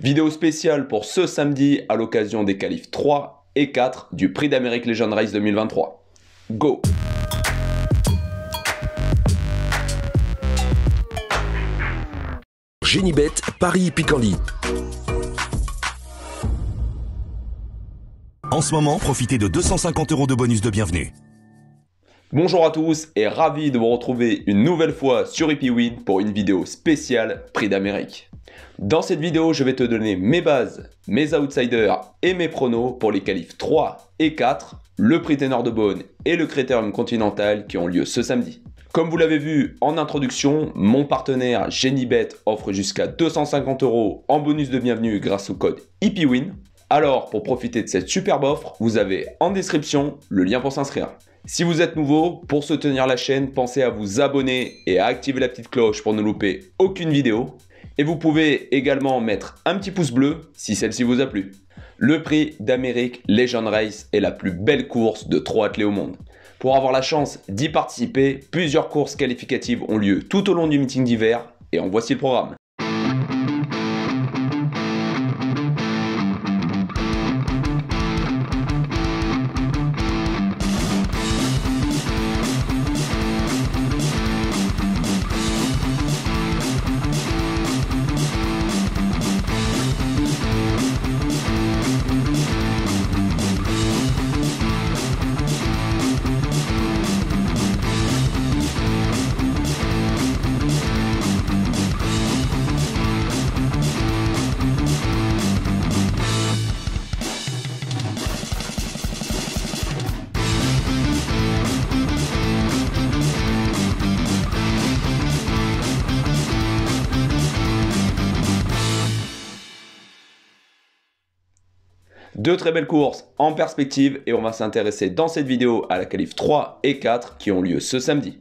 Vidéo spéciale pour ce samedi à l'occasion des qualifs 3 et 4 du Prix d'Amérique Legend Race 2023. Go! Genibet, Paris Picardie. En ce moment, profitez de 250 € de bonus de bienvenue. Bonjour à tous et ravi de vous retrouver une nouvelle fois sur HippieWin pour une vidéo spéciale Prix d'Amérique. Dans cette vidéo, je vais te donner mes bases, mes outsiders et mes pronos pour les qualifs 3 et 4, le Prix Ténor de Beaune et le Critérium Continental qui ont lieu ce samedi. Comme vous l'avez vu en introduction, mon partenaire Genibet offre jusqu'à 250 € en bonus de bienvenue grâce au code HippieWin. Alors, pour profiter de cette superbe offre, vous avez en description le lien pour s'inscrire. Si vous êtes nouveau, pour soutenir la chaîne, pensez à vous abonner et à activer la petite cloche pour ne louper aucune vidéo. Et vous pouvez également mettre un petit pouce bleu si celle-ci vous a plu. Le Prix d'Amérique Legend Race est la plus belle course de trot attelé au monde. Pour avoir la chance d'y participer, plusieurs courses qualificatives ont lieu tout au long du meeting d'hiver et en voici le programme. Deux très belles courses en perspective et on va s'intéresser dans cette vidéo à la qualif 3 et 4 qui ont lieu ce samedi.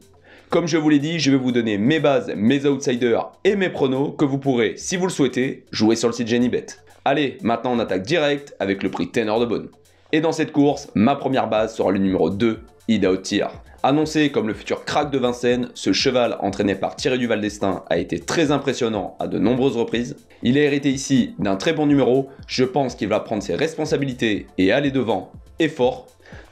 Comme je vous l'ai dit, je vais vous donner mes bases, mes outsiders et mes pronos que vous pourrez, si vous le souhaitez, jouer sur le site Genibet. Allez, maintenant on attaque direct avec le Prix Ténor de Beaune. Et dans cette course, ma première base sera le numéro 2, Idaho Tir. Annoncé comme le futur crack de Vincennes, ce cheval entraîné par Thierry Duval d'Estaing a été très impressionnant à de nombreuses reprises. Il a hérité ici d'un très bon numéro, je pense qu'il va prendre ses responsabilités et aller devant et fort.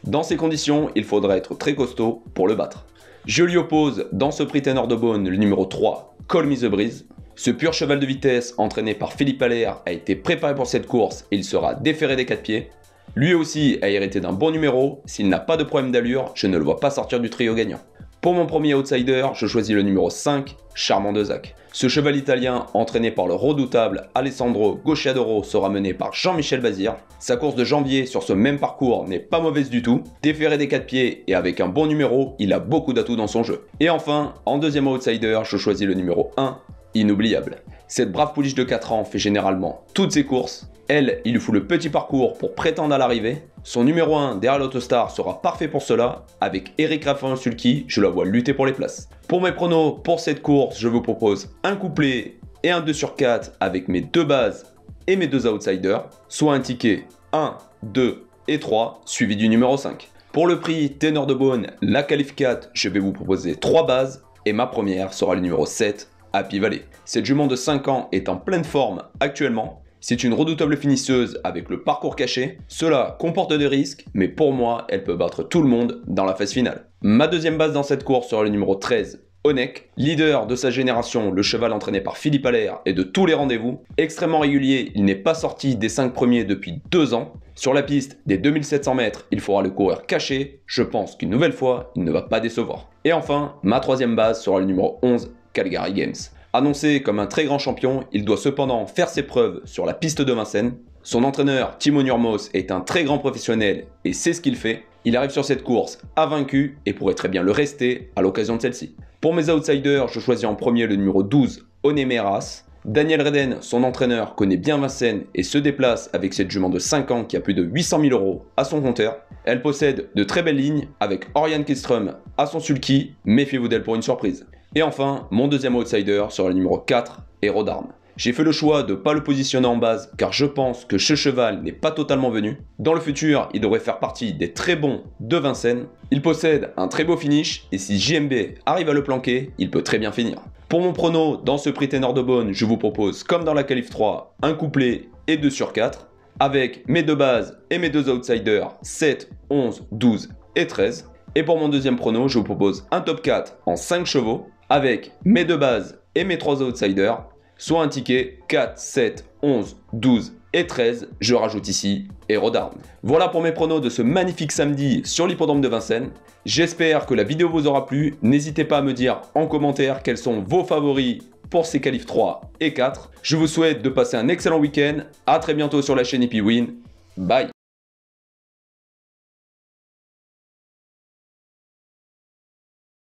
Dans ces conditions, il faudra être très costaud pour le battre. Je lui oppose dans ce Prix Ténor de Beaune le numéro 3, Call Me The Breeze. Ce pur cheval de vitesse entraîné par Philippe Allaire a été préparé pour cette course et il sera déféré des 4 pieds. Lui aussi a hérité d'un bon numéro, s'il n'a pas de problème d'allure, je ne le vois pas sortir du trio gagnant. Pour mon premier outsider, je choisis le numéro 5, Charmant de Zac. Ce cheval italien, entraîné par le redoutable Alessandro Gocciadoro, sera mené par Jean-Michel Bazir. Sa course de janvier sur ce même parcours n'est pas mauvaise du tout. Déféré des 4 pieds et avec un bon numéro, il a beaucoup d'atouts dans son jeu. Et enfin, en deuxième outsider, je choisis le numéro 1, Inoubliable. Cette brave pouliche de 4 ans fait généralement toutes ses courses. Elle, il lui faut le petit parcours pour prétendre à l'arrivée. Son numéro 1 derrière l'Autostar sera parfait pour cela. Avec Eric Raffin-Sulky, je la vois lutter pour les places. Pour mes pronos pour cette course, je vous propose un couplet et un 2 sur 4 avec mes deux bases et mes deux outsiders, soit un ticket 1, 2 et 3 suivi du numéro 5. Pour le Prix Ténor de Beaune, la qualif 4, je vais vous proposer 3 bases et ma première sera le numéro 7, Happy Valley. Cette jument de 5 ans est en pleine forme actuellement. C'est une redoutable finisseuse avec le parcours caché. Cela comporte des risques, mais pour moi, elle peut battre tout le monde dans la phase finale. Ma deuxième base dans cette course sera le numéro 13, Onek. Leader de sa génération, le cheval entraîné par Philippe Allaire est de tous les rendez-vous. Extrêmement régulier, il n'est pas sorti des 5 premiers depuis 2 ans. Sur la piste des 2700 mètres, il faudra le courir caché. Je pense qu'une nouvelle fois, il ne va pas décevoir. Et enfin, ma troisième base sera le numéro 11, Calgary Games. Annoncé comme un très grand champion, il doit cependant faire ses preuves sur la piste de Vincennes. Son entraîneur, Timo Nurmos, est un très grand professionnel et sait ce qu'il fait. Il arrive sur cette course invaincu et pourrait très bien le rester à l'occasion de celle-ci. Pour mes outsiders, je choisis en premier le numéro 12, Onemeras. Daniel Reden, son entraîneur, connaît bien Vincennes et se déplace avec cette jument de 5 ans qui a plus de 800 000 € à son compteur. Elle possède de très belles lignes avec Oriane Kiström à son sulky, méfiez-vous d'elle pour une surprise. Et enfin, mon deuxième outsider sera le numéro 4, Héros d'Armes. J'ai fait le choix de ne pas le positionner en base car je pense que ce cheval n'est pas totalement venu. Dans le futur, il devrait faire partie des très bons de Vincennes. Il possède un très beau finish et si JMB arrive à le planquer, il peut très bien finir. Pour mon prono, dans ce prix ténor de bonne, je vous propose, comme dans la qualif 3, un couplet et 2 sur 4, avec mes deux bases et mes deux outsiders, 7, 11, 12 et 13. Et pour mon deuxième prono, je vous propose un top 4 en 5 chevaux, avec mes deux bases et mes 3 outsiders, soit un ticket 4, 7, 11, 12 et 13, je rajoute ici Hérodarme. Voilà pour mes pronos de ce magnifique samedi sur l'hippodrome de Vincennes. J'espère que la vidéo vous aura plu. N'hésitez pas à me dire en commentaire quels sont vos favoris pour ces qualifs 3 et 4. Je vous souhaite de passer un excellent week-end. A très bientôt sur la chaîne Hippie Win. Bye.